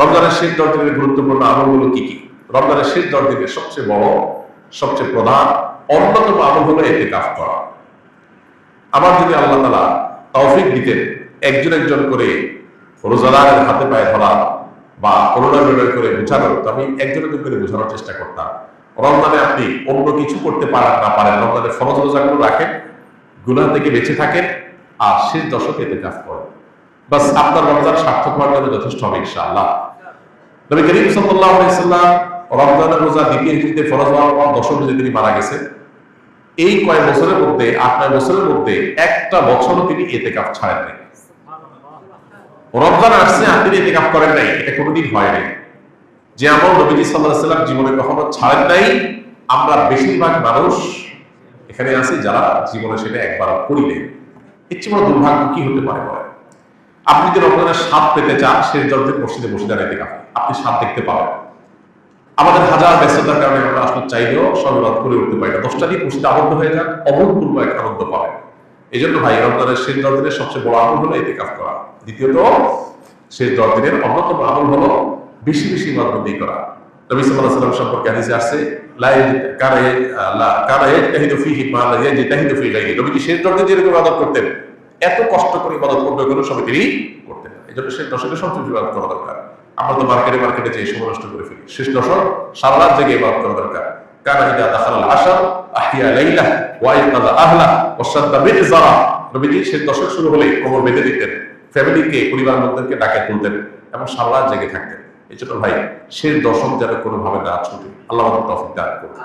রমজানের শেষ 10 দিনের গুরুত্বপূর্ণ আমলগুলো কি কি? রমজানের শেষ 10 দিনের সবচেয়ে বড়, সবচেয়ে প্রধান, অন্যতম আমল হলো ইতিকাফ করা। আমার যদি আল্লাহ তাআলা তৌফিক দিতেন একজন একজন করে রোজাদারের হাতে পায়ে ধরা বা করোনা করে বোঝানোর, তো আমি একজন একজন করে বোঝানোর চেষ্টা করতাম। রমজানে আপনি অন্য কিছু করতে পারেন না পারেন, রমজানে ফরজ রোজাগুলো রাখেন, গুনাহ থেকে বেঁচে থাকেন, আর শেষ দশকে ইতিকাফ করেন। বাস আপনার রমজান সার্থক হওয়ার জন্য যথেষ্ট হবে ইনশাআল্লাহ। নবী করিম সাল্লাল্লাহু আলাইহি সাল্লাম রমজানের রোজা দ্বিতীয় হিজরিতে ফরজ হওয়ার পর দশম হিজরিতে তিনি মারা গেছেন। এই কয়েক বছরের মধ্যে, 8-9 বছরের মধ্যে একটা বছরও তিনি ইতিকাফ ছাড়েন নাই। রমজান আসছে আর তিনি ইতিকাফ করেন নাই, এটা কোনোদিন হয় নাই। যে আমল নবীজি সাল্লাল্লাহু আলাইহি সাল্লাম জীবনে কখনো ছাড়েন নাই, আমরা বেশিরভাগ মানুষ এখানে আছি যারা জীবনে সেটা একবার করিলে, এর চেয়ে বড় দুর্ভাগ্য কি হতে পারে বলেন? আপনি যদি রমজানের স্বাদ পেতে চান, শেষ 10 দিন মসজিদে বসে দাঁড়ায় ইতিকাফ আপনি স্বাদ দেখতে পাবেন। আমাদের হাজার ব্যস্ততার কারণে আমরা আসলে চাইলেও সব ইবাদত করে উঠতে পারি না। 10টা দিন মসজিদে আবদ্ধ হয়ে যান, অভূতপূর্ব এক আনন্দ পাবেন। এই জন্য ভাই, রমজানের শেষ 10 দিনের সবচেয়ে বড় আমল হলো ইতিকাফ করা। দ্বিতীয়ত, শেষ 10 দিনের অন্যতম আমল হলো বেশি বেশি ইবাদত করা। নবী সাল্লাল্লাহু আলাইহি ওয়াসাল্লাম সম্পর্কে হাদিসে আসছে, কানা ইয়াজতাহিদু ফীহি মা লা ইয়াজতাহিদু ফী গায়রিহি। নবীজি শেষ 10 দিন যেরকম ইবাদত করতেন, এত কষ্ট করে ইবাদত করবে কোনো সময় তিনি করতেন না। এজন্য শেষ দশকে সবচেয়ে ইবাদত করা দরকার। আমরা তো মার্কেটে যে সময় নষ্ট করে ফেলি। শেষ দশক সারা রাত জেগে ইবাদত করা দরকার। কানা ইদা দাখালাল আশর আহইয়া লাইলা ওয়া আইকাযা আহলা ওয়া শাদ্দা বি'জারা। নবীজি শেষ দশক শুরু হলে কোমর বেঁধে দিতেন, ফ্যামিলিকে, পরিবার লোকদেরকে ডাকে তুলতেন এবং সারা রাত জেগে থাকতেন। এই জন্য ভাই, শেষ দশক যেন কোনোভাবে না ছুটে। আল্লাহ আমাদের তৌফিক দান করুন।